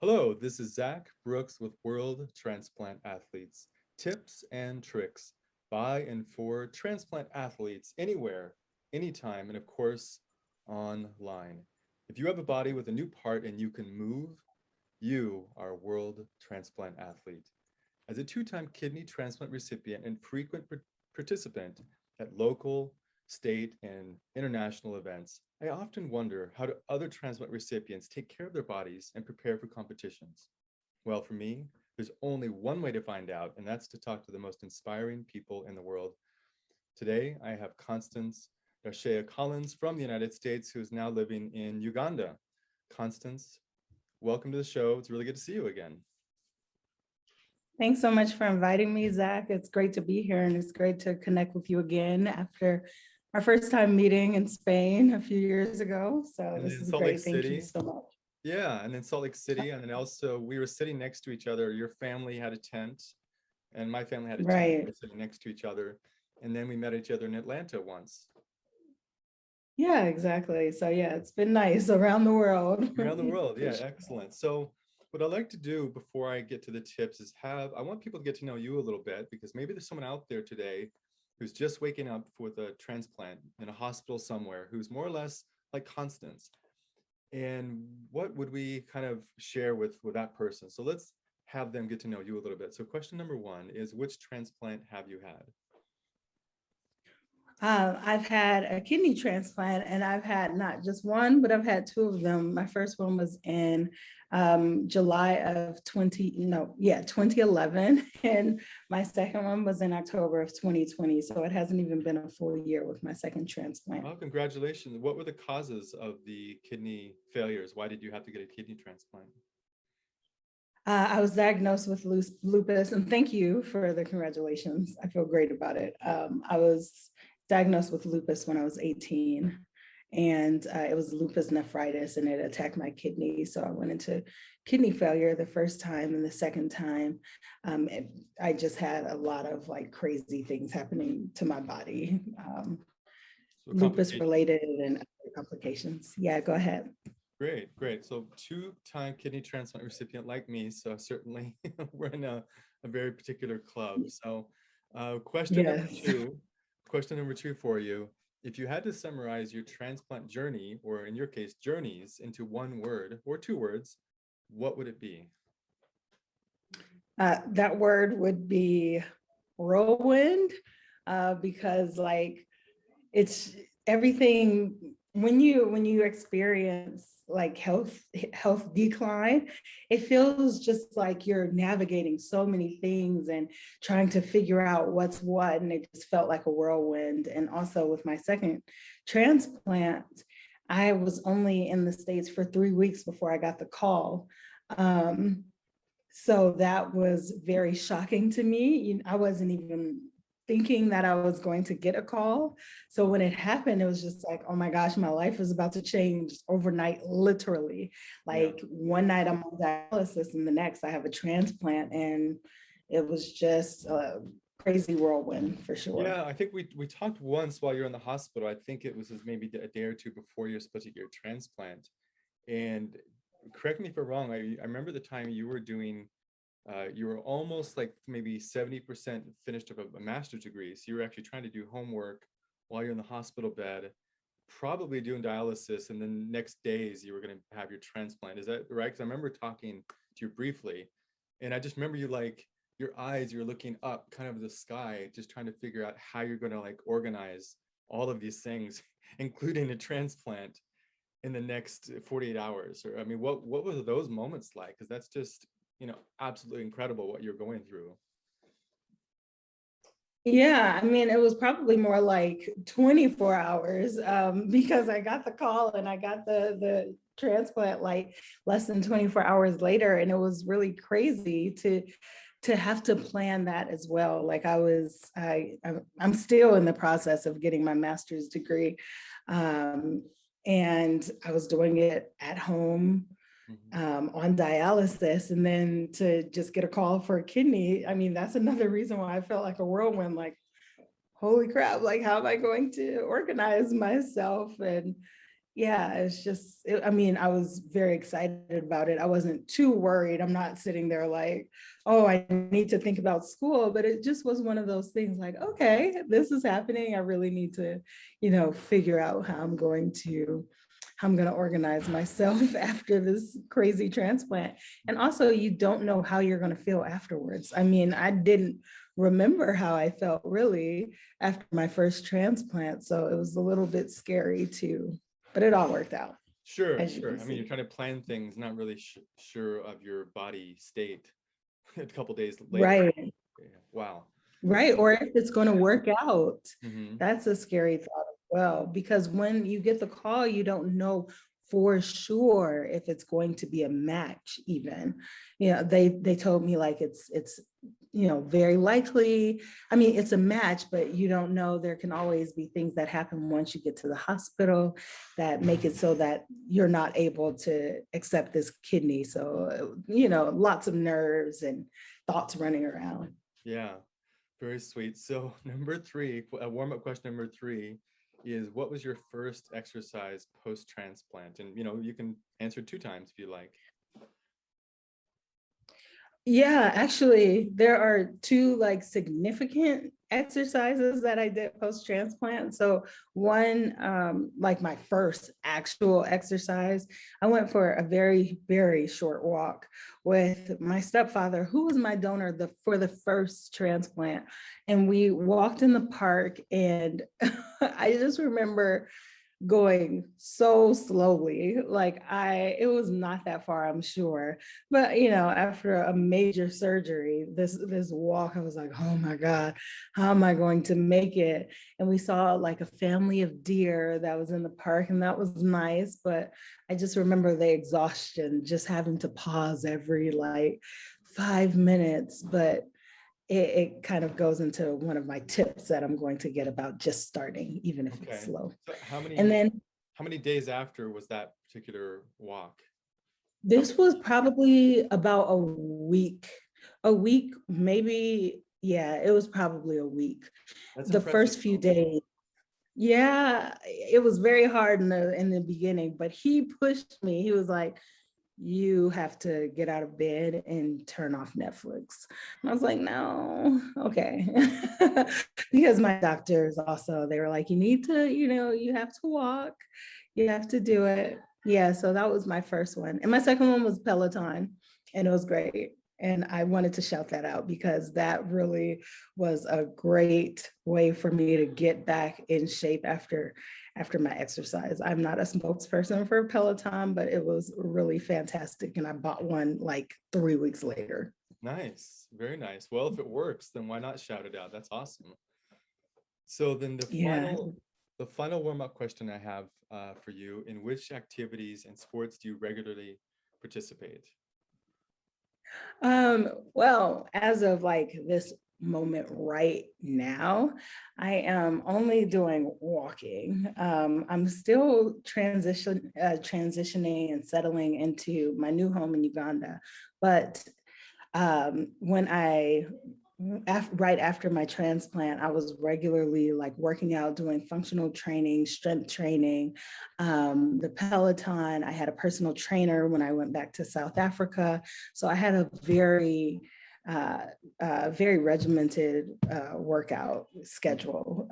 Hello, this is Zach Brooks with World Transplant Athletes. Tips and tricks by and for transplant athletes anywhere, anytime, and of course, online. If you have a body with a new part and you can move, you are a World Transplant Athlete. As a two-time kidney transplant recipient and frequent participant at local, state, and international events, I often wonder, how do other transplant recipients take care of their bodies and prepare for competitions? Well, for me, there's only one way to find out, and that's to talk to the most inspiring people in the world. Today, I have Constance Collins from the United States, who's now living in Uganda. Constance, welcome to the show. It's really good to see you again. Thanks so much for inviting me, Zach. It's great to be here, and it's great to connect with you again after our first time meeting in Spain a few years ago. So this is great. Thank you so much. Yeah, and then Salt Lake City, and then also we were sitting next to each other. Your family had a tent, and my family had a tent. We were sitting next to each other, and then we met each other in Atlanta once. Yeah, exactly. So yeah, it's been nice around the world. Around the world, yeah, excellent. So what I'd like to do before I get to the tips is I want people to get to know you a little bit, because maybe there's someone out there today who's just waking up with a transplant in a hospital somewhere, who's more or less like Constance. And what would we kind of share with that person? So let's have them get to know you a little bit. So question number one is, which transplant have you had? I've had a kidney transplant, and I've had not just one, but I've had two of them. My first one was in July of 2011, and my second one was in October of 2020. So it hasn't even been a full year with my second transplant. Well, congratulations. What were the causes of the kidney failures? Why did you have to get a kidney transplant? I was diagnosed with lupus, and thank you for the congratulations. I feel great about it. I was diagnosed with lupus when I was 18, and it was lupus nephritis, and it attacked my kidney. So I went into kidney failure the first time, and the second time, I just had a lot of like crazy things happening to my body, lupus related and other complications. Yeah, go ahead. Great, great. So two-time kidney transplant recipient like me, so certainly we're in a very particular club. So question number two for you. If you had to summarize your transplant journey, or in your case, journeys, into one word or two words, what would it be? That word would be whirlwind, because like it's everything when you experience like health decline, it feels just like you're navigating so many things and trying to figure out what's what, and it just felt like a whirlwind. And also with my second transplant, I was only in the States for 3 weeks before I got the call. So that was very shocking to me. I wasn't even thinking that I was going to get a call. So when it happened, it was just like, oh my gosh, my life is about to change overnight, literally. Like one night I'm on dialysis, and the next I have a transplant, and it was just a crazy whirlwind for sure. Yeah, I think we talked once while you're in the hospital. I think it was maybe a day or two before you're supposed to get your transplant. And correct me if I'm wrong, I remember the time you were doing you were almost like maybe 70% finished of a master's degree. So you were actually trying to do homework while you're in the hospital bed, probably doing dialysis, and then next days you were going to have your transplant. Is that right? Because I remember talking to you briefly, and I just remember you like your eyes, you're looking up kind of the sky, just trying to figure out how you're going to like organize all of these things, including a transplant in the next 48 hours. Or I mean, what were those moments like? Because that's just, absolutely incredible what you're going through. Yeah, I mean, it was probably more like 24 hours because I got the call and I got the transplant like less than 24 hours later. And it was really crazy to have to plan that as well. Like I'm still in the process of getting my master's degree. And I was doing it at home. On dialysis, and then to just get a call for a kidney. I mean, that's another reason why I felt like a whirlwind, like, holy crap, like, how am I going to organize myself? And yeah, it's just, I mean, I was very excited about it. I wasn't too worried. I'm not sitting there like, oh, I need to think about school, but it just was one of those things like, okay, this is happening. I really need to, figure out how I'm going to organize myself after this crazy transplant. And also, you don't know how you're going to feel afterwards. I mean, I didn't remember how I felt really after my first transplant. So it was a little bit scary too, but it all worked out, Sure, as you sure. can I mean, you're see. trying to plan things, not really sure of your body state a couple days later. Right, Yeah. Wow. right. Or if it's going to work out. Hmm. That's a scary thought as well, because when you get the call, you don't know for sure if it's going to be a match even. They told me like it's very likely. I mean, it's a match, but you don't know. There can always be things that happen once you get to the hospital that make it so that you're not able to accept this kidney. So, lots of nerves and thoughts running around. Yeah, very sweet. So number three, warm-up question number three is, what was your first exercise post-transplant? And you can answer two times if you like. Yeah, actually, there are two like significant exercises that I did post transplant. So one, like my first actual exercise, I went for a very, very short walk with my stepfather, who was my donor for the first transplant. And we walked in the park, and I just remember going so slowly. Like it was not that far, I'm sure. But after a major surgery, this walk, I was like, oh my God, how am I going to make it? And we saw like a family of deer that was in the park, and that was nice. But I just remember the exhaustion, just having to pause every like 5 minutes. But it kind of goes into one of my tips that I'm going to get about just starting, even if it's Okay. slow. So And then how many days after was that particular walk? How this many? was probably about a week, maybe. Yeah, it was probably a week. That's The impressive. first few days, yeah, it was very hard in the beginning, but he pushed me. He was like, you have to get out of bed and turn off Netflix. And I was like, no, okay. Because my doctors also, they were like, you need to, you have to walk, you have to do it. Yeah, so that was my first one. And my second one was Peloton, and it was great. And I wanted to shout that out because that really was a great way for me to get back in shape after my exercise. I'm not a spokesperson for Peloton, but it was really fantastic. And I bought one like 3 weeks later. Nice, very nice. Well, if it works, then why not shout it out? That's awesome. So then Yeah. the final warm-up question I have for you: in which activities and sports do you regularly participate? Well, as of like this moment right now, I am only doing walking. I'm still transitioning and settling into my new home in Uganda, but when right after my transplant, I was regularly like working out, doing functional training, strength training, the Peloton. I had a personal trainer when I went back to South Africa. So I had a very regimented workout schedule.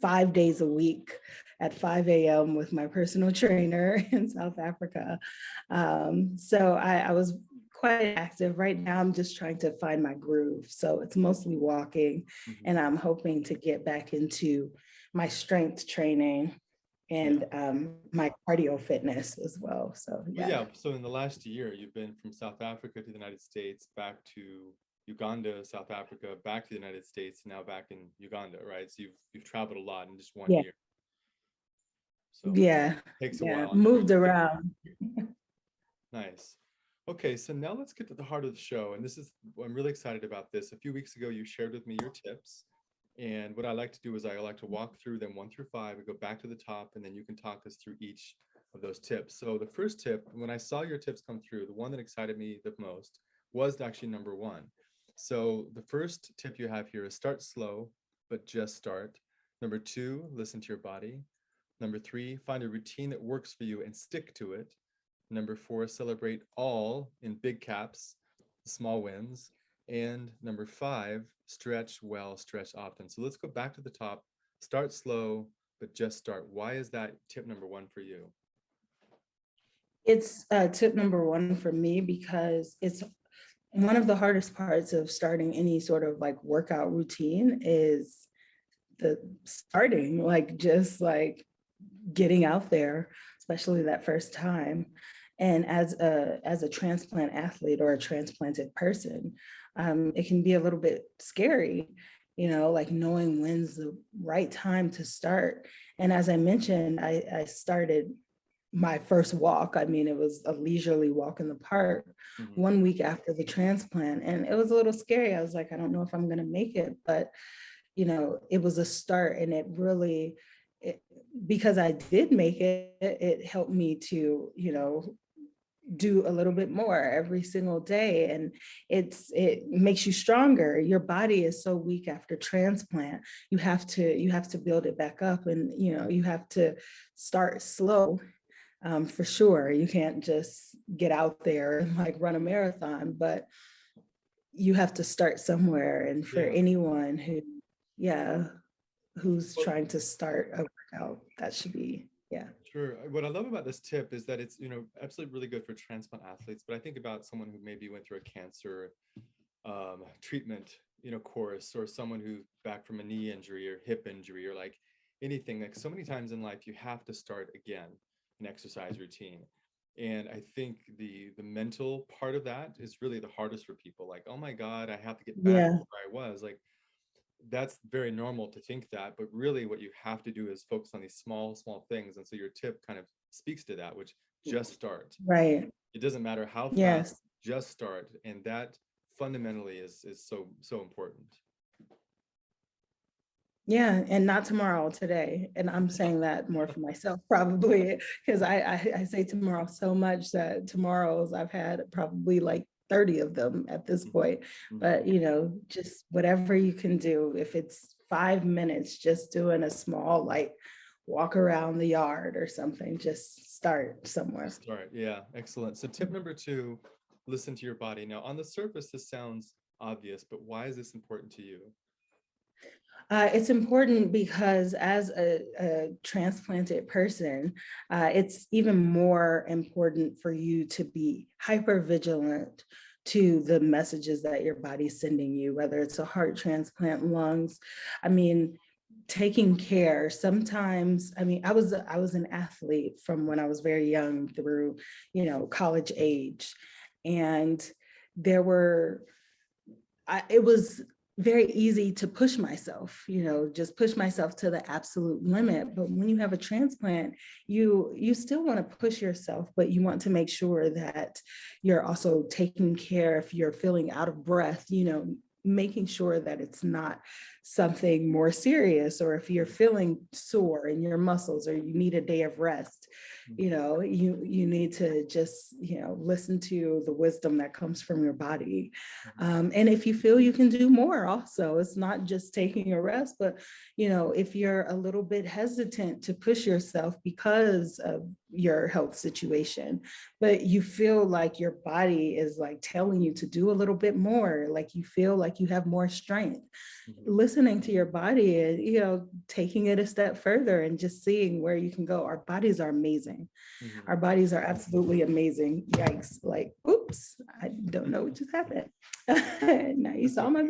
5 days a week at 5 a.m. with my personal trainer in South Africa. So I was quite active. Right now, I'm just trying to find my groove. So it's mostly walking, Mhm. and I'm hoping to get back into my strength training Yeah. and my cardio fitness as well. So Well, yeah. yeah. So in the last year, you've been from South Africa to the United States, back to Uganda, South Africa, back to the United States, now back in Uganda, right? So you've traveled a lot in just one Yeah. year. So Yeah. it takes a Yeah. while, I'm sure. Moved around. Nice. Okay, so now let's get to the heart of the show. And I'm really excited about this. A few weeks ago, you shared with me your tips. And what I like to do is I like to walk through them 1 through 5. We go back to the top, and then you can talk us through each of those tips. So the first tip, when I saw your tips come through, the one that excited me the most was actually number one. So the first tip you have here is start slow, but just start. Number 2, listen to your body. Number 3, find a routine that works for you and stick to it. Number 4, celebrate all, in big caps, small wins. And number 5, stretch well, stretch often. So let's go back to the top. Start slow, but just start. Why is that tip number 1 for you? It's tip number 1 for me because it's one of the hardest parts of starting any sort of like workout routine is the starting, like just like getting out there, especially that first time. And as a transplant athlete or a transplanted person, it can be a little bit scary, like knowing when's the right time to start. And as I mentioned, I started my first walk. I mean, it was a leisurely walk in the park 1 week after the transplant. And it was a little scary. I was like, I don't know if I'm going to make it, but it was a start, and it really, because I did make it, it helped me to, do a little bit more every single day. And it makes you stronger. Your body is so weak after transplant. You have to build it back up, and, you have to start slow. For sure. You can't just get out there and like run a marathon, but you have to start somewhere. And for anyone who's trying to start a workout, that should be, Sure. What I love about this tip is that it's, absolutely really good for transplant athletes, but I think about someone who maybe went through a cancer treatment, course, or someone who's back from a knee injury or hip injury, or like anything. Like so many times in life, you have to start again an exercise routine. And I think the mental part of that is really the hardest for people. Like, oh my God, I have to get back to where I was. Like, that's very normal to think that, but really what you have to do is focus on these small things. And so your tip kind of speaks to that, which just start. right. It doesn't matter how fast, Yes. just start. And that fundamentally is so important. Yeah, and not tomorrow, today. And I'm saying that more for myself, probably, because I say tomorrow so much that tomorrows I've had probably like 30 of them at this point. But, just whatever you can do, if it's 5 minutes, just doing a small, like, walk around the yard or something, just start somewhere. Start, yeah, excellent. So tip number 2, listen to your body. Now, on the surface, this sounds obvious, but why is this important to you? It's important because as a transplanted person, it's even more important for you to be hyper vigilant to the messages that your body's sending you, whether it's a heart transplant, lungs. I mean, taking care sometimes. I mean, I was an athlete from when I was very young through, college age. And there were, it was very easy to push myself, just push myself to the absolute limit. But when you have a transplant, you still want to push yourself, but you want to make sure that you're also taking care. If you're feeling out of breath, making sure that it's not something more serious, or if you're feeling sore in your muscles or you need a day of rest, you need to just, listen to the wisdom that comes from your body. And if you feel you can do more also, it's not just taking a rest, but, if you're a little bit hesitant to push yourself because of your health situation, but you feel like your body is like telling you to do a little bit more, like you feel like you have more strength, listening to your body and, taking it a step further and just seeing where you can go. Our bodies are amazing. Our bodies are absolutely amazing. Yikes. Like, oops, I don't know what just happened. Now you saw my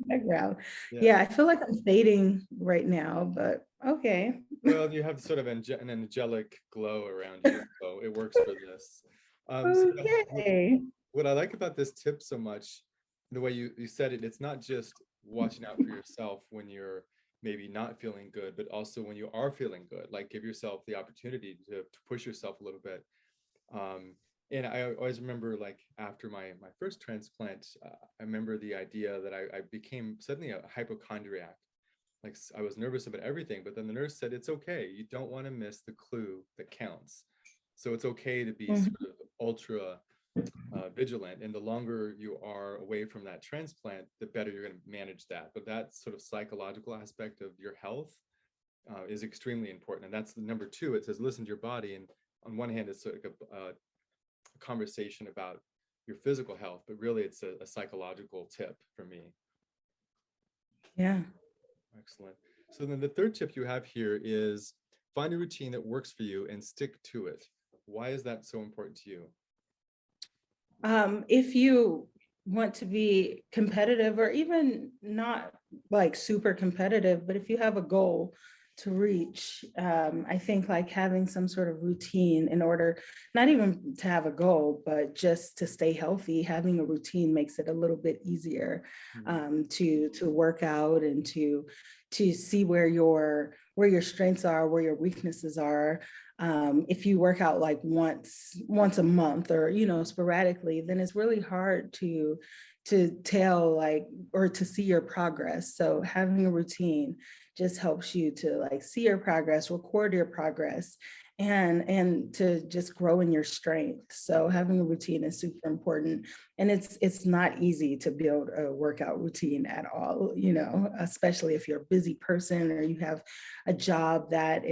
background. Yeah, I feel like I'm fading right now, but okay. Well, you have sort of an angelic glow around you, so it works for this. So Okay. what I like about this tip so much, the way you said it, it's not just watching out for yourself when you're maybe not feeling good, but also when you are feeling good, like give yourself the opportunity to push yourself a little bit. And I always remember, like, after my first transplant, I remember the idea that I became suddenly a hypochondriac. Like, I was nervous about everything, but then the nurse said, it's okay. You don't want to miss the clue that counts. So it's okay to be sort of ultra vigilant, and the longer you are away from that transplant, the better you're going to manage that. But that sort of psychological aspect of your health is extremely important. And that's the number two. It says, listen to your body. And on one hand, it's sort of a conversation about your physical health, but really it's a psychological tip for me. Yeah. Excellent. So then the third tip you have here is find a routine that works for you and stick to it. Why is that so important to you? If you want to be competitive, or even not like super competitive, but if you have a goal to reach, I think like having some sort of routine in order, not even to have a goal, but just to stay healthy, having a routine makes it a little bit easier to work out and to see where your strengths are, where your weaknesses are. If you work out like once a month, or, you know, sporadically, then it's really hard to tell like, or to see your progress. So having a routine just helps you to like see your progress, record your progress, and to just grow in your strength. So having a routine is super important. And it's not easy to build a workout routine at all, you know, especially if you're a busy person or you have a job that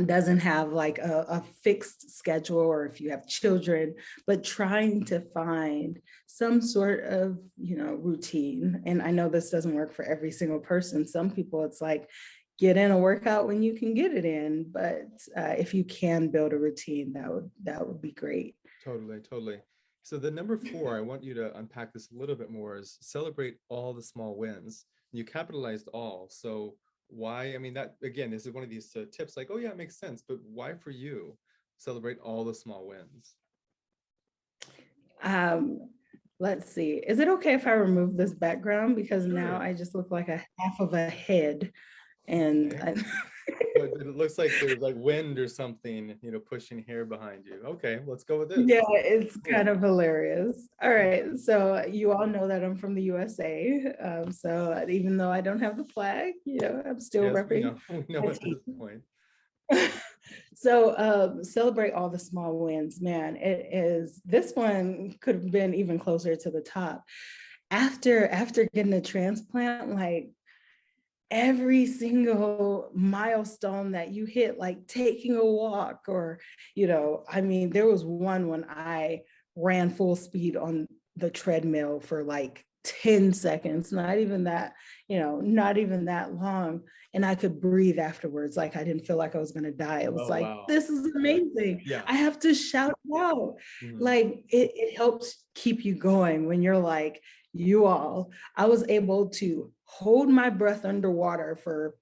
doesn't have like a fixed schedule, or if you have children, but trying to find some sort of, you know, routine. And I know this doesn't work for every single person. Some people, it's like, get in a workout when you can get it in, but if you can build a routine, that would be great. Totally. So the number 4, I want you to unpack this a little bit more, is celebrate all the small wins. You capitalized all. So why? I mean, that again, this is one of these tips like, oh yeah, it makes sense, but why for you celebrate all the small wins? Let's see. Is it okay if I remove this background? Because now Sure. I just look like a half of a head. And Okay. But it looks like there's like wind or something, you know, pushing hair behind you. Okay, let's go with this. yeah, it's Cool. kind of hilarious. All Yeah. right. So you all know that I'm from the USA. So even though I don't have the flag, you know, I'm still Yes, we repping know. We know my at team. this point. So celebrate all the small wins, man. This one could have been even closer to the top. After getting a transplant, like every single milestone that you hit, like taking a walk, or, you know, I mean, there was one when I ran full speed on the treadmill for like 10 seconds, not even that, you know, not even that long. And I could breathe afterwards. Like I didn't feel like I was going to die. It was Oh, like, wow. this is amazing. Yeah. I have to shout it out. Mhm. Like it helps keep you going when you're like, you all, I was able to hold my breath underwater for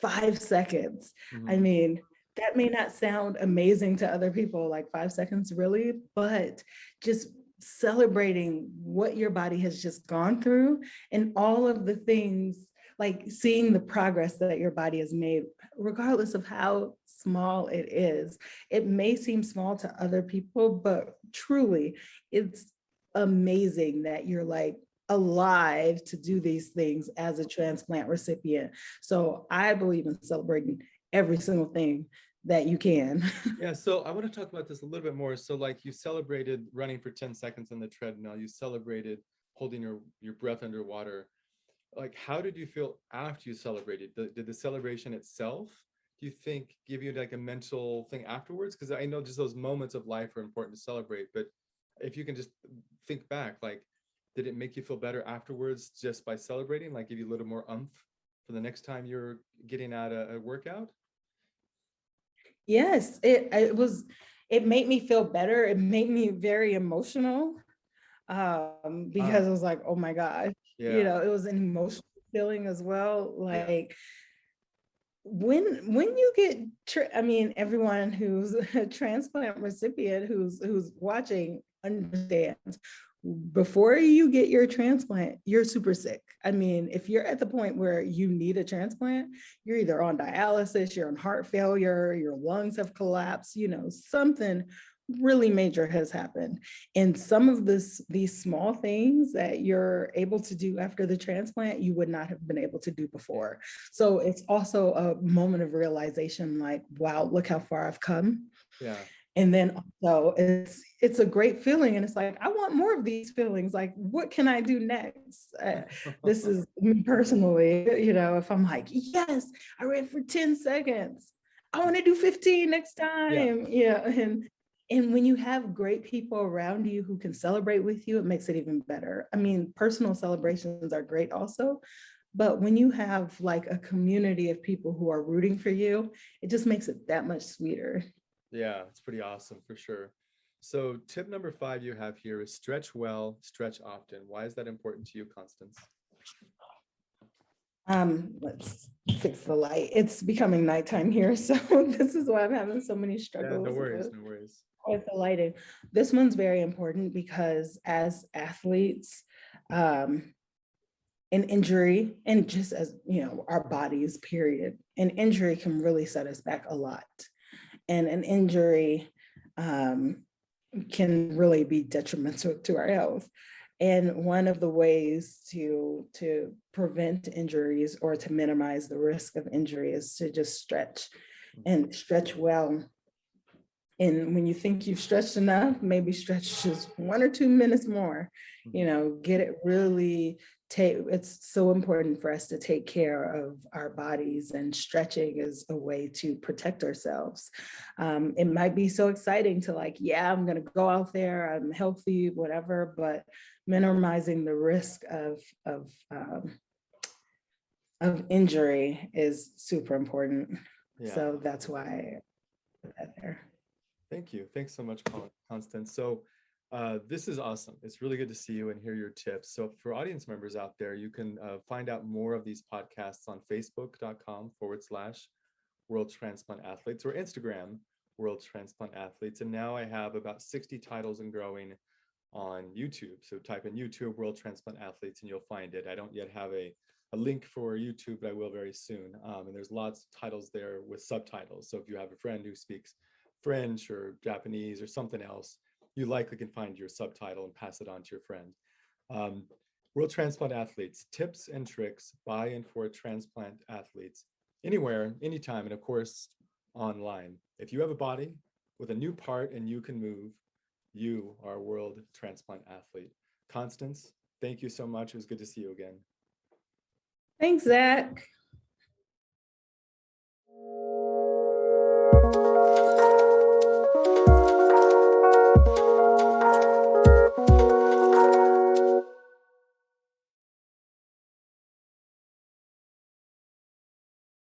5 seconds. I Mhm. mean, that may not sound amazing to other people, like 5 seconds, really, but just celebrating what your body has just gone through and all of the things, like seeing the progress that your body has made, regardless of how small it is. It may seem small to other people, but truly, it's amazing that you're like alive to do these things as a transplant recipient. So I believe in celebrating every single thing that you can. Yeah, so I want to talk about this a little bit more. So like you celebrated running for 10 seconds on the treadmill, you celebrated holding your breath underwater. Like, how did you feel after you celebrated? Did the celebration itself, do you think, give you like a mental thing afterwards? Because I know just those moments of life are important to celebrate, but if you can just think back, like, did it make you feel better afterwards just by celebrating? Like, give you a little more oomph for the next time you're getting at a workout? Yes, it made me feel better. It made me very emotional, Ah, because it was like, oh my gosh, you yeah. know, it was an emotional feeling as well. Yeah. Like when you get I mean, everyone who's a transplant recipient who's watching understands, before you get your transplant, you're super sick. I mean, if you're at the point where you need a transplant, you're either on dialysis, you're on heart failure, your lungs have collapsed, you know, something really major has happened. And some of these small things that you're able to do after the transplant, you would not have been able to do Yeah. before. So it's also a moment of realization, like, wow, look how far I've come. Yeah. And then also it's a great feeling. And it's like, I want more of these feelings. Like, what can I do next? This is me personally, you know, if I'm like, yes, I ran for 10 seconds. I want to do 15 next time. Yeah. And when you have great people around you who can celebrate with you, it makes it even better. I mean, personal celebrations are great also, but when you have like a community of people who are rooting for you, it just makes it that much sweeter. Yeah, it's pretty awesome for sure. So tip number 5 you have here is stretch well, stretch often. Why is that important to you, Constance? Let's fix the light. It's becoming nighttime here, so this is why I'm having so many Yeah, struggles no worries, no worries. with the lighting. This one's very important because as athletes, an injury, and just as you know, our bodies, period, an injury can really set us back a lot. And an injury can really be detrimental to our health. And one of the ways to prevent injuries or to minimize the risk of injury is to just stretch and stretch well. And when you think you've stretched enough, maybe stretch just 1 or 2 minutes more, you know, get it really it's so important for us to take care of our bodies, and stretching is a way to protect ourselves. It might be so exciting to like, yeah, I'm going to go out there, I'm healthy, whatever, but minimizing the risk of injury is super important. Yeah. So that's why I put that there. Thank you. Thanks so much, Constance. So this is awesome. It's really good to see you and hear your tips. So for audience members out there, you can find out more of these podcasts on facebook.com/World Transplant Athletes or Instagram, World Transplant Athletes. And now I have about 60 titles and growing on YouTube. So type in YouTube, World Transplant Athletes, and you'll find it. I don't yet have a link for YouTube, but I will very soon. And there's lots of titles there with subtitles. So if you have a friend who speaks French or Japanese or something else, you likely can find your subtitle and pass it on to your friend. World Transplant Athletes, tips and tricks by and for transplant athletes, anywhere, anytime, and of course, online. If you have a body with a new part and you can move, you are a World Transplant Athlete. Constance, thank you so much. It was good to see you again. Thanks, Zach.